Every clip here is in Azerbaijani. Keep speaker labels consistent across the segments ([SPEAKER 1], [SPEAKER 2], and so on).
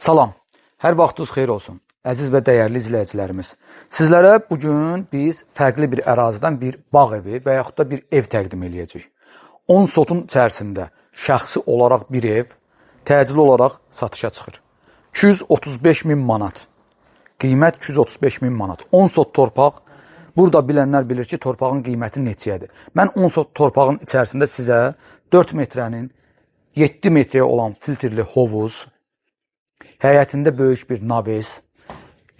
[SPEAKER 1] Salam, hər vaxtınız xeyir olsun, əziz və dəyərli izləyicilərimiz. Sizlərə bugün biz fərqli bir ərazidən bir bağ evi və yaxud da bir ev təqdim edəcəyik. 10 sotun içərisində şəxsi olaraq bir ev təcili olaraq satışa çıxır. 235 min manat, qiymət 235 min manat. 10 sot torpaq, burada bilənlər bilir ki, torpağın qiyməti neçəyədir. Mən 10 sot torpağın içərisində sizə 4 metrənin 7 metrəyə olan filtrli hovuz, həyətində böyük bir naves,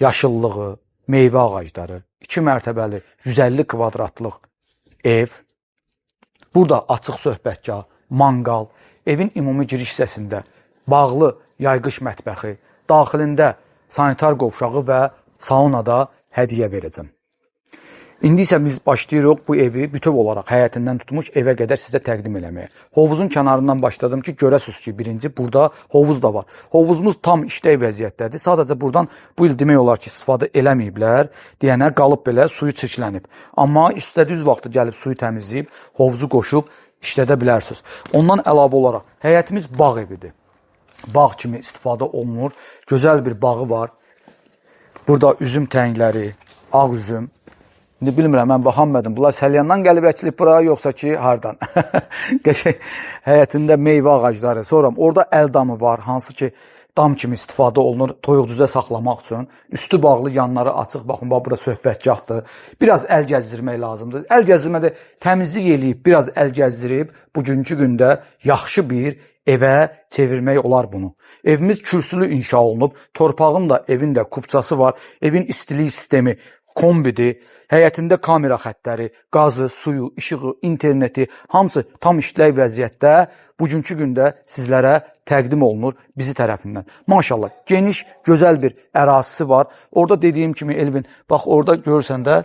[SPEAKER 1] yaşıllığı, meyvə ağacları, 2 mərtəbəli 150 kvadratlıq ev, burada açıq söhbətgah, manqal, evin ümumi giriş hissəsində bağlı yayğış mətbəxi, daxilində sanitar qovşağı və saunada hədiyyə verəcəm. İndi isə biz başlayırıq bu evi bütöv olaraq həyətindən tutmuş evə qədər sizə təqdim eləməyə. Hovuzun kənarından başladım ki, görəsiniz ki, birinci burada hovuz da var. Hovuzumuz tam işlək vəziyyətdədir. Sadəcə buradan bu il demək olar ki, istifadə eləməyiblər. Deyənə qalıb belə suyu çirklənib. Amma istədiyiniz vaxtı gəlib suyu təmizləyib, hovuzu qoşub işlədə bilərsiniz. Ondan əlavə olaraq həyətimiz bağ evidir. Bağ kimi istifadə olunur. Gözəl bir bağı var. Burada üzüm tənəkləri, ağ üzüm. İndi bilmirəm, mən baxanmadım. Bunlar Səlyandan gəlib əkilib bura, yoxsa ki, hardan? Qəşəng həyətində meyvə ağacları. Sonra orada əl damı var, hansı ki, dam kimi istifadə olunur toyuq düzə saxlamaq üçün. Üstü bağlı, yanları açıq. Baxın, bura söhbətgahdır. Biraz əl gəzdirmək lazımdır. Əl gəzdirmədə təmizlik eləyib, biraz əl gəzdirib, bugünkü gündə yaxşı bir evə çevirmək olar bunu. Evimiz kürsülü inşa olunub. Torpağın da, evin də kubçası var. Evin istilik sistemi kombidir. Həyətində kamera xəttləri, qazı, suyu, işığı, interneti, hamısı tam işlək vəziyyətdə bugünkü gündə sizlərə təqdim olunur bizi tərəfindən. Maşallah, geniş, gözəl bir ərazisi var. Orada dediyim kimi Elvin, bax orada görürsən də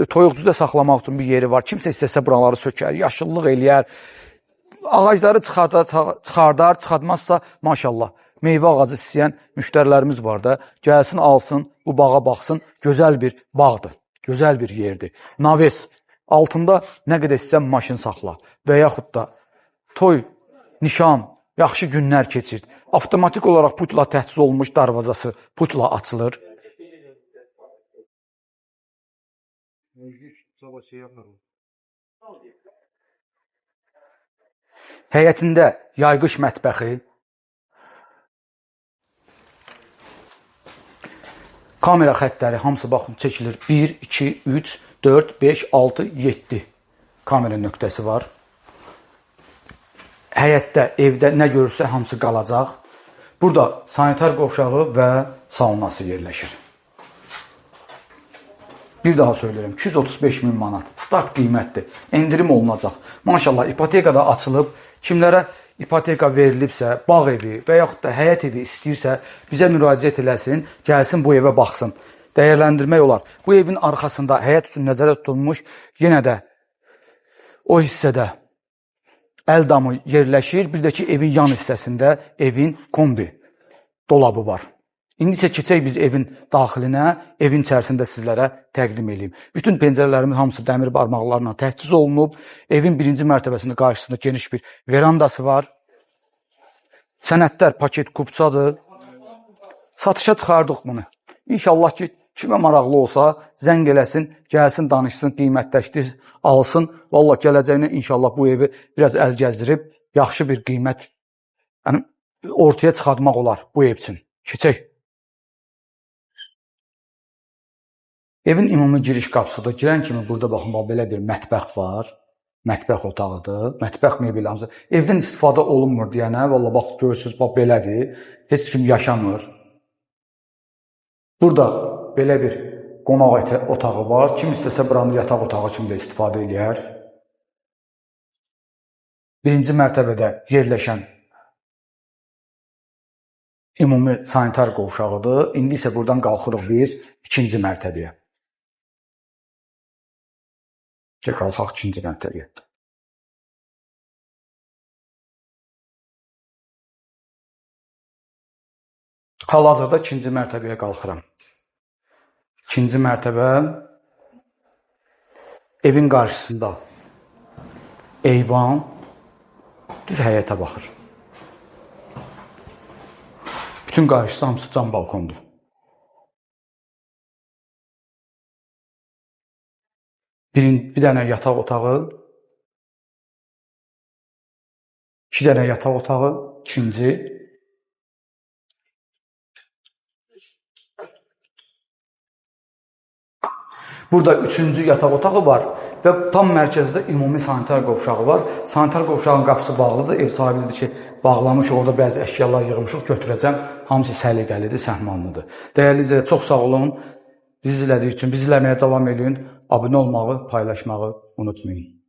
[SPEAKER 1] toyuq düzə saxlamaq üçün bir yeri var. Kimsə istəsə buraları sökər, yaşıllıq eləyər, ağacları çıxardar, çıxartmazsa maşallah. Meyvə ağacı istəyən müştərilərimiz var da, gəlsin, alsın, bu bağa baxsın, gözəl bir bağdır. Gözəl bir yerdir. Naves, altında nə qədər istəyən maşın saxla və yaxud da toy, nişan, yaxşı günlər keçir. Avtomatik olaraq putla təchiz olunmuş darvazası putla açılır. Həyətində yayğış mətbəxi, kamera xəttləri hamısı baxın çəkilir. 1, 2, 3, 4, 5, 6, 7 kamera nöqtəsi var. Həyətdə, evdə nə görürsə hamısı qalacaq. Burada sanitar qovşağı və saunası yerləşir. Bir daha söyləyirəm, 235 min manat. Start qiymətdir. Endirim olunacaq. Maşallah, ipotekada açılıb. Kimlərə ipoteka verilibsə, bağ evi və yaxud da həyət evi istəyirsə, bizə müraciət eləsin, gəlsin bu evə baxsın. Dəyərləndirmək olar. Bu evin arxasında həyət üçün nəzərdə tutulmuş, yenə də o hissədə əl damı yerləşir. Bir də ki, evin yan hissəsində evin kombi dolabı var. İndi isə keçək biz evin daxilinə, evin içərisində sizlərə təqdim edeyim. Bütün pəncərələrimiz hamısı dəmir barmaqlarla təchiz olunub. Evin birinci mərtəbəsində qarşısında geniş bir verandası var. Sənədlər paket kubçadır. Satışa çıxardıq bunu. İnşallah ki, kimə maraqlı olsa, zəng eləsin, gəlsin, danışsın, qiymətləşdir, alsın. Vallahi gələcəyinə inşallah bu evi biraz əl gəzdirib, yaxşı bir qiymət ortaya çıxartmaq olar bu ev üçün. Keçək. Evin ümumi giriş qapısıdır. Girən kimi burada baxın, belə bir mətbəx var. Mətbəx otağıdır. Mətbəx mebelləmizə. Evdən istifadə olunmur deyənə, valla bax görürsünüz, bax belədir. Heç kim yaşamır. Burada belə bir qonaq otağı var. Kim istəsə buranı yataq otağı kimi də istifadə edər. Birinci mərtəbədə yerləşən ümumi sanitar qovşağıdır. İndi isə buradan qalxırıq biz ikinci mərtəbəyə. Qalxaq ikinci mərtəbəyə. Hal-hazırda ikinci mərtəbəyə qalxıram. İkinci mərtəbə evin qarşısında eyvan düz həyətə baxır. Bütün qarşısı hamısı cam balkondur. Bir dənə yataq otağı, 2 dənə yataq otağı, ikinci. Burada 3-cü yataq otağı var və tam mərkəzdə ümumi sanitar qovşağı var. Sanitar qovşağın qapısı bağlıdır. Ev sahibi dedi ki, bağlamışıq, orada bəzi əşyalar yığmışıq, götürəcəm. Hamısı səliqəlidir, səhmanlıdır. Dəyərli izləyicilər, çox sağ olun. Bizi izlədiyiniz üçün, bizi izləməyə davam edin. Abunə olmağı, paylaşmağı unutmayın.